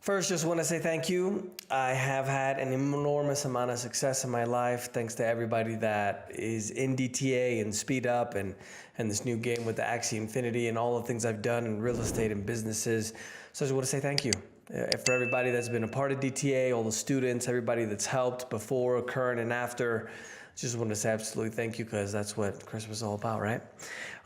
First, just want to say thank you. I have had an enormous amount of success in my life, thanks to everybody that is in DTA and Speed Up and this new game with the Axie Infinity and all the things I've done in real estate and businesses. So I just want to say thank you. For everybody that's been a part of DTA, all the students, everybody that's helped before, current, and after. Just want to say absolutely thank you, because that's what Christmas is all about, right?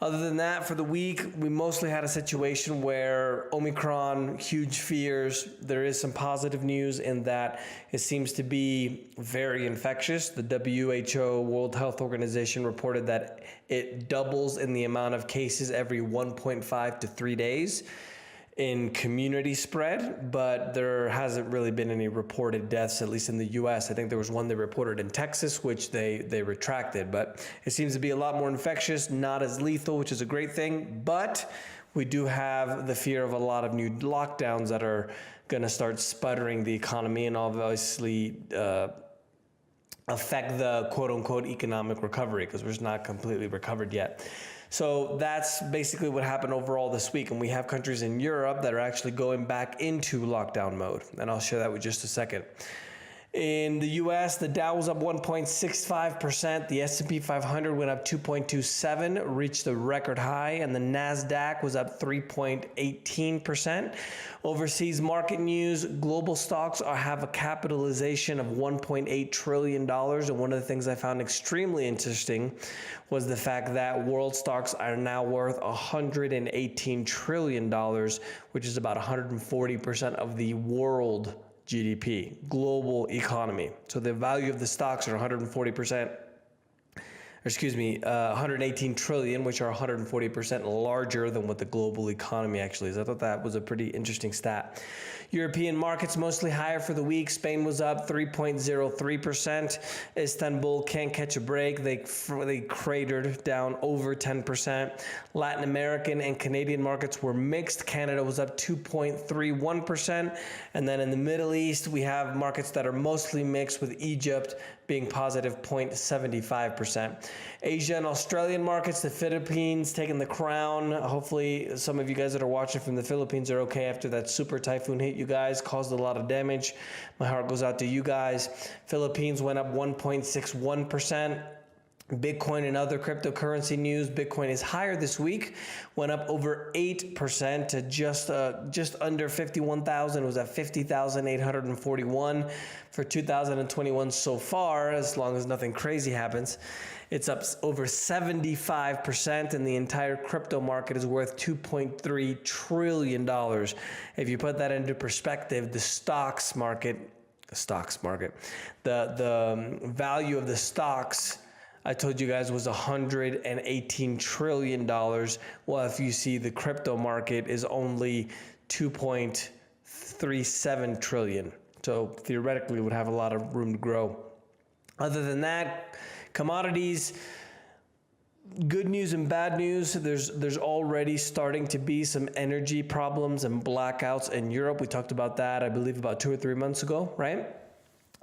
Other than that, for the week, we mostly had a situation where Omicron, huge fears. There is some positive news in that it seems to be very infectious. The WHO, World Health Organization, reported that it doubles in the amount of cases every 1.5 to 3 days in community spread, but there hasn't really been any reported deaths, at least in the US. I think there was one they reported in Texas, which they retracted, but it seems to be a lot more infectious, not as lethal, which is a great thing. But we do have the fear of a lot of new lockdowns that are gonna start sputtering the economy and obviously affect the quote unquote economic recovery, because we're just not completely recovered yet. So that's basically what happened overall this week. And we have countries in Europe that are actually going back into lockdown mode. And I'll share that with just a second. In the US, the Dow was up 1.65%. The S&P 500 went up 2.27, reached a record high, and the NASDAQ was up 3.18%. Overseas market news, global stocks have a capitalization of $1.8 trillion. And one of the things I found extremely interesting was the fact that world stocks are now worth $118 trillion, which is about 140% of the world GDP, global economy. So the value of the stocks are 118 trillion, which are 140% larger than what the global economy actually is. I thought that was a pretty interesting stat. European markets mostly higher for the week. Spain was up 3.03%. Istanbul can't catch a break. They cratered down over 10%. Latin American and Canadian markets were mixed. Canada was up 2.31%. And then in the Middle East, we have markets that are mostly mixed, with Egypt being positive 0.75%. Asia and Australian markets, the Philippines taking the crown. Hopefully some of you guys that are watching from the Philippines are okay after that super typhoon hit you guys, caused a lot of damage. My heart goes out to you guys. Philippines went up 1.61%. Bitcoin and other cryptocurrency news. Bitcoin is higher this week, went up over 8% to just under 51,000. It was at 50,841 for 2021 so far, as long as nothing crazy happens. It's up over 75%, and the entire crypto market is worth $2.3 trillion. If you put that into perspective, the value of the stocks, I told you guys, was $118 trillion. Well, if you see the crypto market is only 2.37 trillion. So theoretically, it would have a lot of room to grow. Other than that, commodities, good news and bad news. There's already starting to be some energy problems and blackouts in Europe. We talked about that, I believe, about 2 or 3 months ago, right?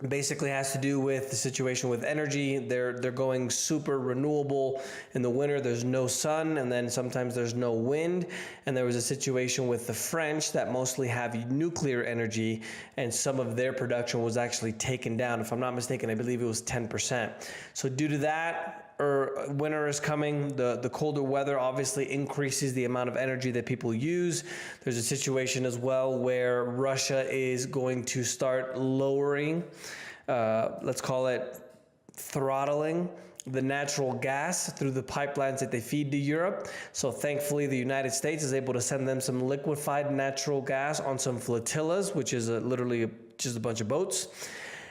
Basically has to do with the situation with energy. They're going super renewable. In the winter, there's no sun, and then sometimes there's no wind. And there was a situation with the French that mostly have nuclear energy, and some of their production was actually taken down. If I'm not mistaken, I believe it was 10%. So due to that, winter is coming. The colder weather obviously increases the amount of energy that people use. There's a situation as well where Russia is going to start lowering, let's call it throttling, the natural gas through the pipelines that they feed to Europe. So thankfully, the United States is able to send them some liquefied natural gas on some flotillas, which is literally just a bunch of boats.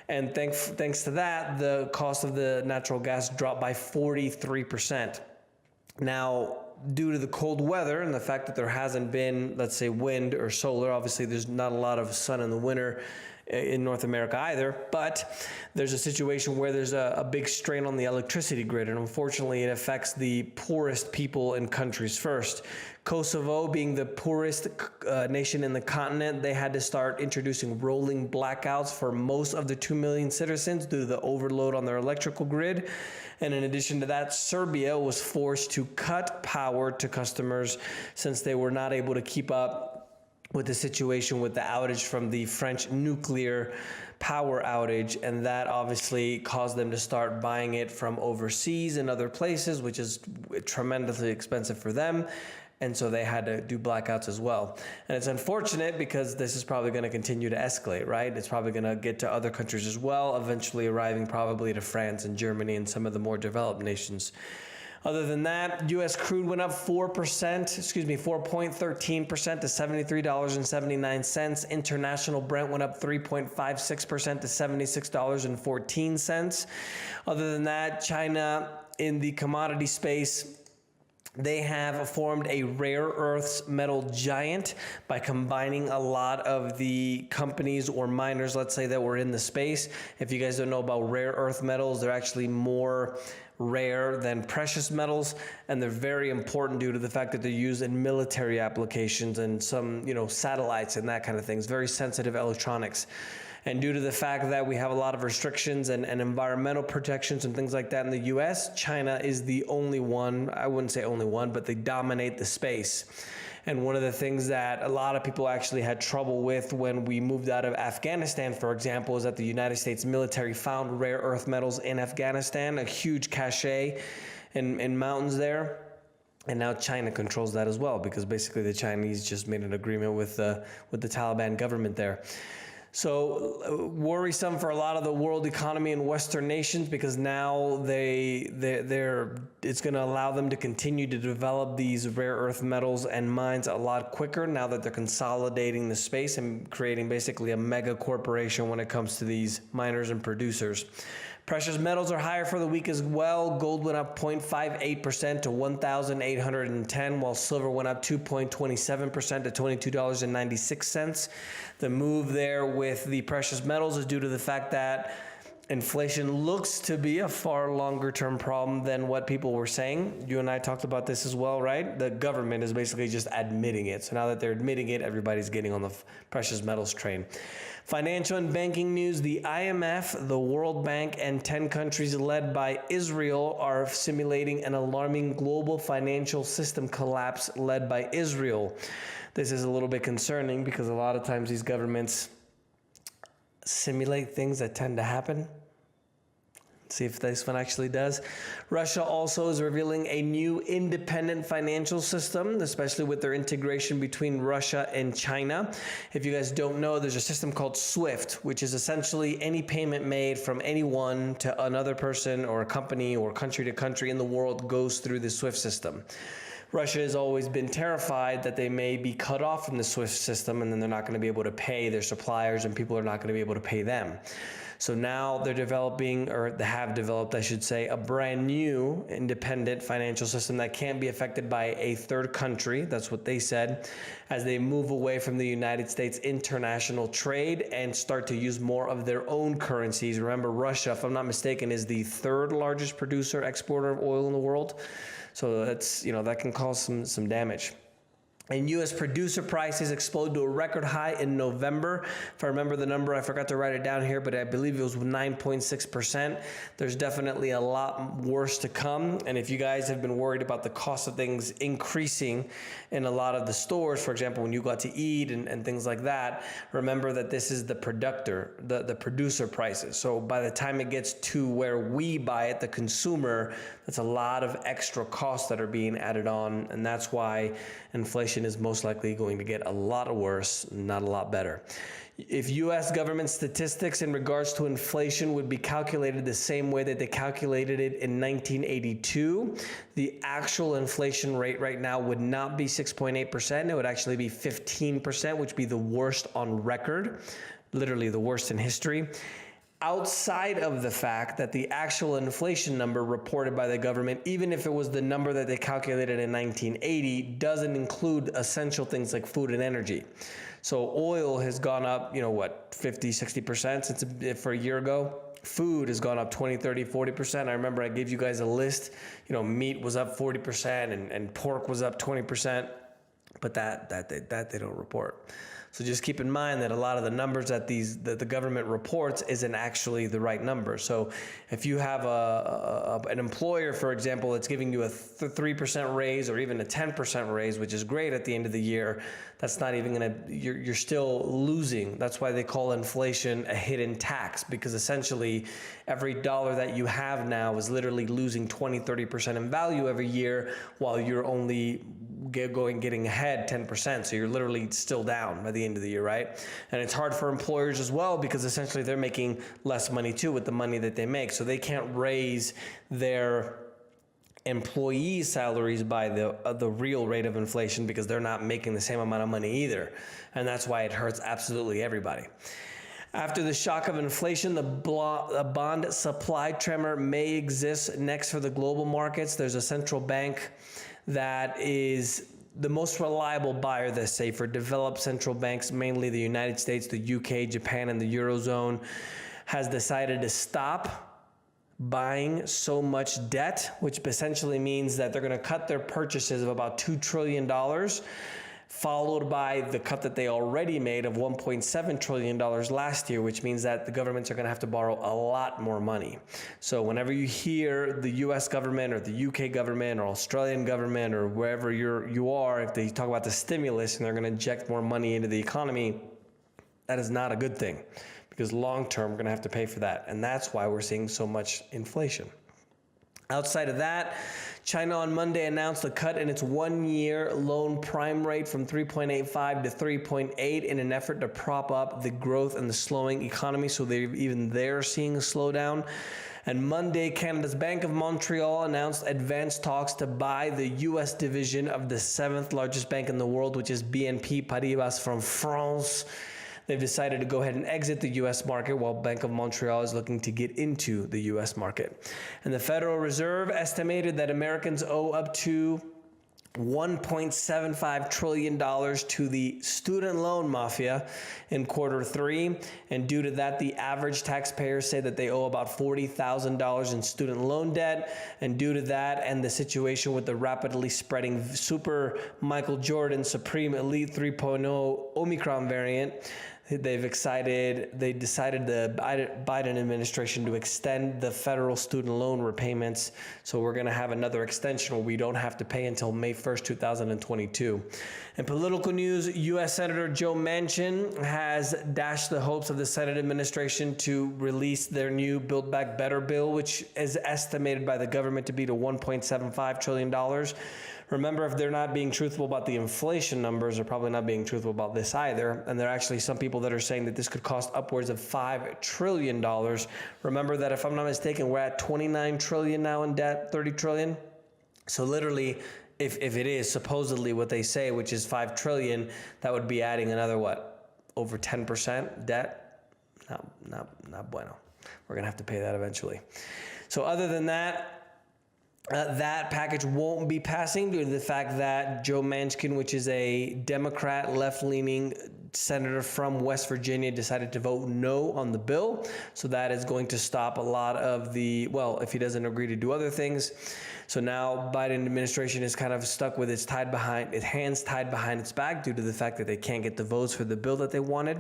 And thanks to that, the cost of the natural gas dropped by 43%. Now, due to the cold weather and the fact that there hasn't been, let's say, wind or solar, obviously there's not a lot of sun in the winter in North America either, but there's a situation where there's a big strain on the electricity grid, and unfortunately it affects the poorest people in countries first. Kosovo, being the poorest nation in the continent, they had to start introducing rolling blackouts for most of the 2 million citizens due to the overload on their electrical grid. And in addition to that, Serbia was forced to cut power to customers since they were not able to keep up with the situation with the outage from the French nuclear power outage, and that obviously caused them to start buying it from overseas and other places, which is tremendously expensive for them. And so they had to do blackouts as well. And it's unfortunate because this is probably going to continue to escalate, right? It's probably going to get to other countries as well, eventually arriving probably to France and Germany and some of the more developed nations. Other than that, U.S. crude went up 4.13% to $73.79. International Brent went up 3.56% to $76.14. Other than that, China in the commodity space, they have formed a rare earths metal giant by combining a lot of the companies or miners, let's say, that were in the space. If you guys don't know about rare earth metals, they're actually more rare than precious metals, and they're very important due to the fact that they're used in military applications and some, satellites and that kind of things, very sensitive electronics. And due to the fact that we have a lot of restrictions and environmental protections and things like that in the US, China is the only one, I wouldn't say only one, but they dominate the space. And one of the things that a lot of people actually had trouble with when we moved out of Afghanistan, for example, is that the United States military found rare earth metals in Afghanistan, a huge cache in mountains there. And now China controls that as well, because basically the Chinese just made an agreement with the Taliban government there. So worrisome for a lot of the world economy and Western nations, because now it's going to allow them to continue to develop these rare earth metals and mines a lot quicker now that they're consolidating the space and creating basically a mega corporation when it comes to these miners and producers. Precious metals are higher for the week as well. Gold went up 0.58% to $1,810, while silver went up 2.27% to $22.96. The move there with the precious metals is due to the fact that inflation looks to be a far longer term problem than what people were saying. You and I talked about this as well, right? The government is basically just admitting it. So now that they're admitting it, everybody's getting on the precious metals train. Financial and banking news, the IMF, the World Bank, and 10 countries led by Israel are simulating an alarming global financial system collapse led by Israel. This is a little bit concerning because a lot of times these governments simulate things that tend to happen. See if this one actually does. Russia also is revealing a new independent financial system, especially with their integration between Russia and China. If you guys don't know, there's a system called SWIFT, which is essentially any payment made from anyone to another person or a company or country to country in the world goes through the SWIFT system. Russia has always been terrified that they may be cut off from the SWIFT system, and then they're not going to be able to pay their suppliers, and people are not going to be able to pay them. So now they're developing, or they have developed, I should say, a brand new independent financial system that can't be affected by a third country. That's what they said, as they move away from the United States international trade and start to use more of their own currencies. Remember, Russia, if I'm not mistaken, is the third largest producer, exporter of oil in the world. So that's, that can cause some damage. And U.S. producer prices exploded to a record high in November. If I remember the number, I forgot to write it down here, but I believe it was 9.6%. There's definitely a lot worse to come. And if you guys have been worried about the cost of things increasing in a lot of the stores, for example, when you go out to eat and things like that, remember that this is the producer prices. So by the time it gets to where we buy it, the consumer, that's a lot of extra costs that are being added on. And that's why inflation is most likely going to get a lot worse, not a lot better. If U.S. government statistics in regards to inflation would be calculated the same way that they calculated it in 1982, the actual inflation rate right now would not be 6.8%. It would actually be 15%, which would be the worst on record, literally the worst in history. Outside of the fact that the actual inflation number reported by the government, even if it was the number that they calculated in 1980, doesn't include essential things like food and energy. So oil has gone up, 50, 60% since for a year ago. Food has gone up 20, 30, 40%. I remember I gave you guys a list. Meat was up 40% and pork was up 20%, but that they don't report. So just keep in mind that a lot of the numbers that the government reports isn't actually the right number. So if you have an employer, for example, that's giving you a 3% raise or even a 10% raise, which is great at the end of the year, that's not even going to, you're still losing. That's why they call inflation a hidden tax, because essentially every dollar that you have now is literally losing 20-30% in value every year, while you're only getting ahead 10%. So you're literally still down by the end of the year, right? And it's hard for employers as well, because essentially they're making less money too with the money that they make. So they can't raise their employee salaries by the real rate of inflation, because they're not making the same amount of money either. And that's why it hurts absolutely everybody. After the shock of inflation, the bond supply tremor may exist next for the global markets. There's a central bank that is the most reliable buyer, they say, for developed central banks, mainly the United States, the UK, Japan, and the Eurozone, has decided to stop buying so much debt, which essentially means that they're going to cut their purchases of about $2 trillion, followed by the cut that they already made of $1.7 trillion last year, which means that the governments are going to have to borrow a lot more money. So whenever you hear the US government or the UK government or Australian government or wherever you are, if they talk about the stimulus and they're going to inject more money into the economy, that is not a good thing, because long term we're going to have to pay for that. And that's why we're seeing so much inflation. Outside of that, China on Monday announced a cut in its one-year loan prime rate from 3.85 to 3.8 in an effort to prop up the growth and the slowing economy. So they're seeing a slowdown. And Monday, Canada's Bank of Montreal announced advanced talks to buy the U.S. division of the 7th largest bank in the world, which is BNP Paribas from France. They've decided to go ahead and exit the U.S. market, while Bank of Montreal is looking to get into the U.S. market. And the Federal Reserve estimated that Americans owe up to $1.75 trillion to the student loan mafia in Q3. And due to that, the average taxpayers say that they owe about $40,000 in student loan debt. And due to that and the situation with the rapidly spreading Super Michael Jordan Supreme Elite 3.0 Omicron variant, they decided the Biden administration to extend the federal student loan repayments. So we're going to have another extension where we don't have to pay until May 1st, 2022. In political news, U.S. Senator Joe Manchin has dashed the hopes of the Senate administration to release their new Build Back Better bill, which is estimated by the government to be to $1.75 trillion. Remember, if they're not being truthful about the inflation numbers, they're probably not being truthful about this either. And there are actually some people that are saying that this could cost upwards of $5 trillion. Remember that, if I'm not mistaken, we're at 29 trillion now in debt, 30 trillion. So literally, if it is supposedly what they say, which is 5 trillion, that would be adding another, over 10% debt? Not bueno. We're going to have to pay that eventually. So other than that, that package won't be passing due to the fact that Joe Manchin, which is a Democrat left-leaning senator from West Virginia, decided to vote no on the bill. So that is going to stop a lot of if he doesn't agree to do other things. So now Biden administration is kind of stuck with its hands tied behind its back due to the fact that they can't get the votes for the bill that they wanted.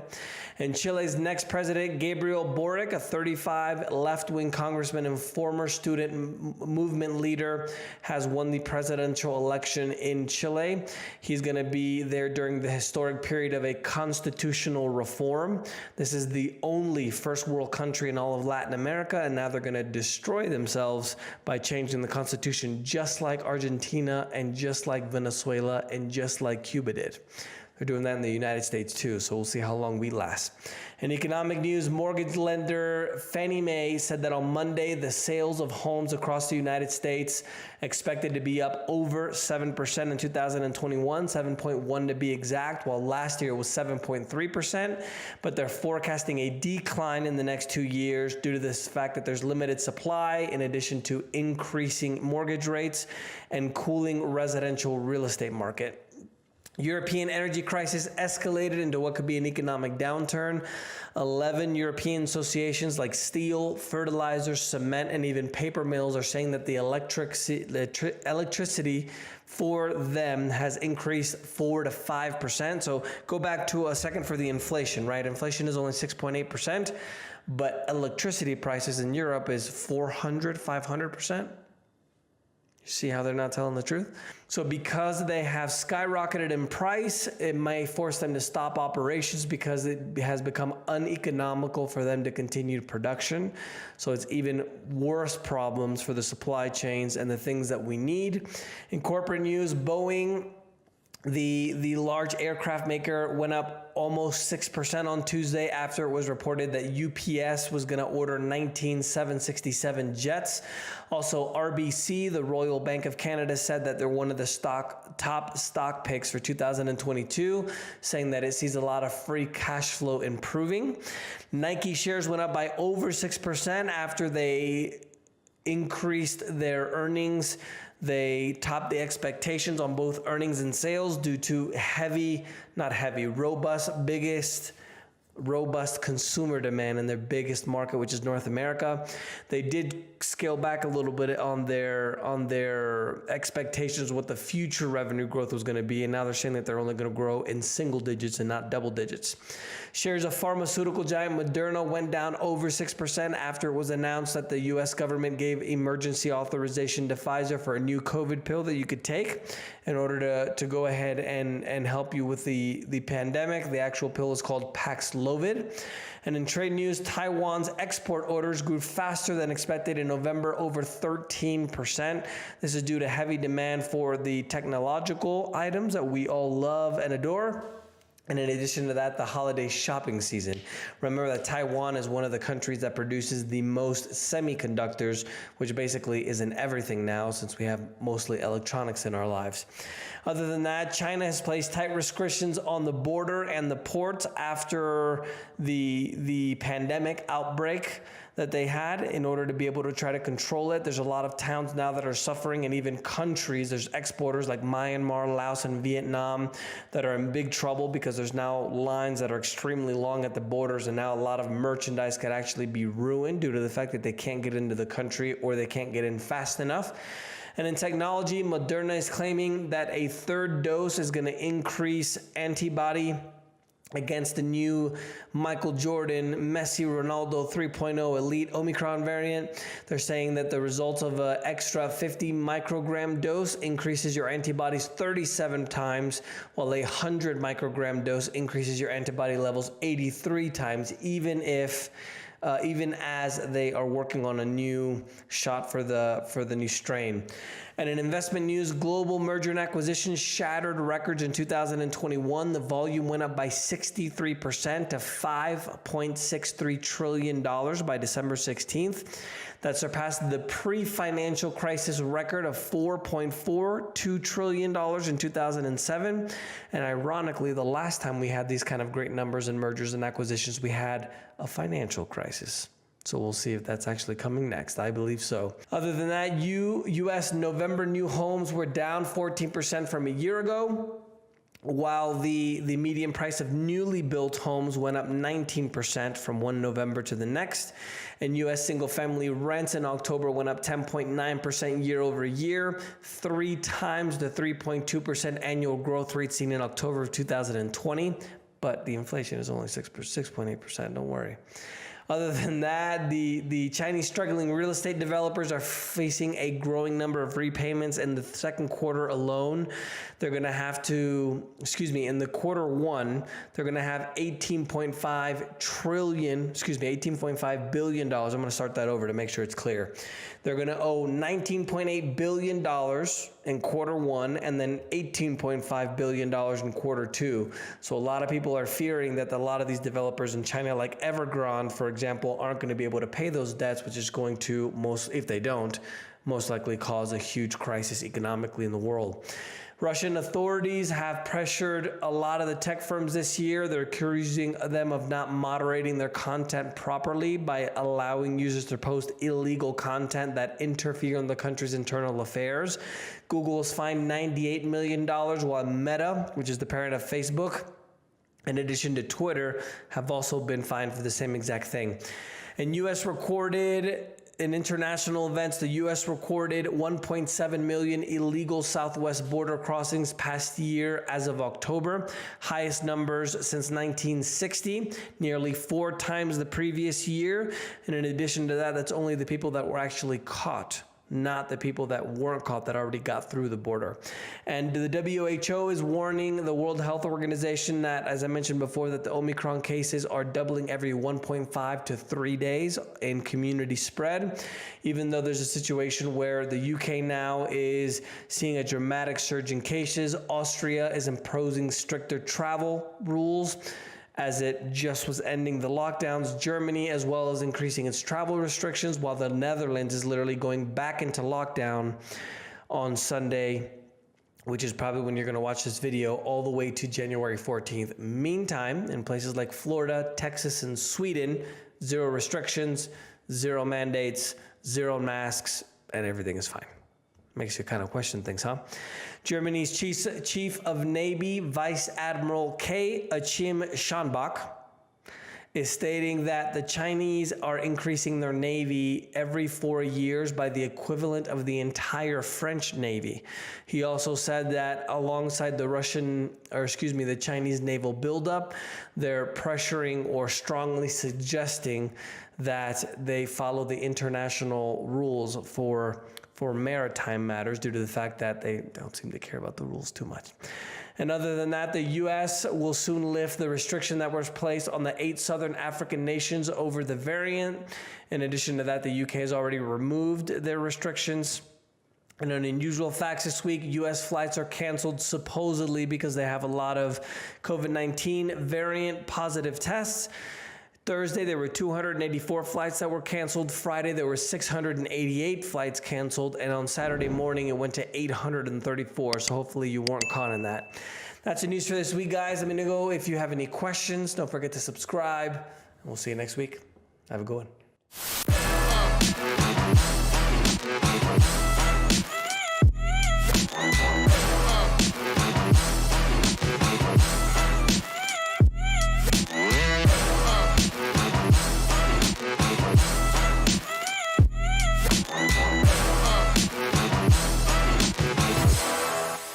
And Chile's next president, Gabriel Boric, a 35 left-wing congressman and former student movement leader, has won the presidential election in Chile. He's going to be there during the historic period of a constitutional reform. This is the only first world country in all of Latin America, and now they're going to destroy themselves by changing the constitution, just like Argentina and just like Venezuela and just like Cuba did. They're doing that in the United States too, so we'll see how long we last. In economic news, mortgage lender Fannie Mae said that on Monday, the sales of homes across the United States expected to be up over 7% in 2021, 7.1 to be exact, while last year it was 7.3%. But they're forecasting a decline in the next 2 years due to this fact that there's limited supply, in addition to increasing mortgage rates and cooling residential real estate market. European energy crisis escalated into what could be an economic downturn. 11 European associations like steel, fertilizer, cement, and even paper mills are saying that the electricity for them has increased 4 to 5%. So go back to a second for the inflation, right? Inflation is only 6.8%, but electricity prices in Europe is 500%. See how they're not telling the truth? So because they have skyrocketed in price, it may force them to stop operations because it has become uneconomical for them to continue production. So it's even worse problems for the supply chains and the things that we need. In corporate news, Boeing, the large aircraft maker, went up almost 6% on Tuesday after it was reported that UPS was going to order 19 767 jets. Also, RBC, the Royal Bank of Canada, said that they're one of the top stock picks for 2022, saying that it sees a lot of free cash flow improving. Nike shares went up by over 6% after they increased their earnings. They topped the expectations on both earnings and sales due to robust consumer demand in their biggest market, which is North America. They did scale back a little bit on their expectations of what the future revenue growth was going to be, and now they're saying that they're only going to grow in single digits and not double digits. Shares of pharmaceutical giant Moderna went down over 6% after it was announced that the U.S. government gave emergency authorization to Pfizer for a new COVID pill that you could take in order to go ahead and help you with the pandemic. The actual pill is called Paxlovid. And in trade news, Taiwan's export orders grew faster than expected in November, over 13%. This is due to heavy demand for the technological items that we all love and adore. And in addition to that, the holiday shopping season. Remember that Taiwan is one of the countries that produces the most semiconductors, which basically is in everything now since we have mostly electronics in our lives. Other than that, China has placed tight restrictions on the border and the ports after the pandemic outbreak that they had in order to be able to try to control it. There's a lot of towns now that are suffering, and even countries. There's exporters like Myanmar, Laos, and Vietnam that are in big trouble because there's now lines that are extremely long at the borders, and now a lot of merchandise could actually be ruined due to the fact that they can't get into the country or they can't get in fast enough. And in technology, Moderna is claiming that a third dose is going to increase antibody against the new Michael Jordan, Messi, Ronaldo 3.0 elite Omicron variant. They're saying that the results of an extra 50 microgram dose increases your antibodies 37 times, while a 100 microgram dose increases your antibody levels 83 times, even as they are working on a new shot for the new strain. And in investment news, global merger and acquisitions shattered records in 2021. The volume went up by 63% to $5.63 trillion by December 16th. That surpassed the pre-financial crisis record of $4.42 trillion in 2007. And ironically, the last time we had these kind of great numbers in mergers and acquisitions, we had a financial crisis. So we'll see if that's actually coming next. I believe so. Other than that, U.S. November new homes were down 14% from a year ago, while the median price of newly built homes went up 19% from one November to the next. And U.S. single-family rents in October went up 10.9% year over year, 3 times the 3.2% annual growth rate seen in October of 2020. But the inflation is only 6.8%, don't worry. Other than that, the Chinese struggling real estate developers are facing a growing number of repayments. In the second quarter alone, they're going to have to, in the quarter one, they're going to have $18.5 billion. I'm going to start that over to make sure it's clear. They're going to owe $19.8 billion in quarter one and then $18.5 billion in quarter two. So a lot of people are fearing that a lot of these developers in China, like Evergrande, for example, aren't going to be able to pay those debts, which is going to, if they don't, most likely cause a huge crisis economically in the world. Russian authorities have pressured a lot of the tech firms this year. They're accusing them of not moderating their content properly by allowing users to post illegal content that interfere in the country's internal affairs. Google was fined $98 million, while Meta, which is the parent of Facebook, in addition to Twitter, have also been fined for the same exact thing. And U.S. recorded in international events, the U.S. recorded 1.7 million illegal southwest border crossings past year as of October, highest numbers since 1960, nearly 4 times the previous year. And in addition to that, that's only the people that were actually caught, not the people that weren't caught that already got through the border. And the WHO is warning the World Health Organization that, as I mentioned before, that the Omicron cases are doubling every 1.5 to 3 days in community spread, even though there's a situation where the UK now is seeing a dramatic surge in cases. Austria is imposing stricter travel rules as it just was ending the lockdowns. Germany as well as increasing its travel restrictions, while the Netherlands is literally going back into lockdown on Sunday, which is probably when you're going to watch this video, all the way to January 14th. Meantime, in places like Florida, Texas, and Sweden, 0 restrictions, 0 mandates, 0 masks, and everything is fine. Makes you kind of question things, huh? Germany's Chief of Navy, Vice Admiral K. Achim Schanbach, is stating that the Chinese are increasing their navy every 4 years by the equivalent of the entire French Navy. He also said that alongside the Chinese naval buildup, they're pressuring or strongly suggesting that they follow the international rules for maritime matters, due to the fact that they don't seem to care about the rules too much. And other than that, the U.S. will soon lift the restriction that was placed on the 8 southern African nations over the variant. In addition to that, the U.K. has already removed their restrictions. And an unusual fact this week, U.S. flights are canceled supposedly because they have a lot of COVID-19 variant positive tests. Thursday, there were 284 flights that were canceled. Friday, there were 688 flights canceled. And on Saturday morning, it went to 834. So hopefully you weren't caught in that. That's the news for this week, guys. I'm going to go. If you have any questions, don't forget to subscribe. And we'll see you next week. Have a good one.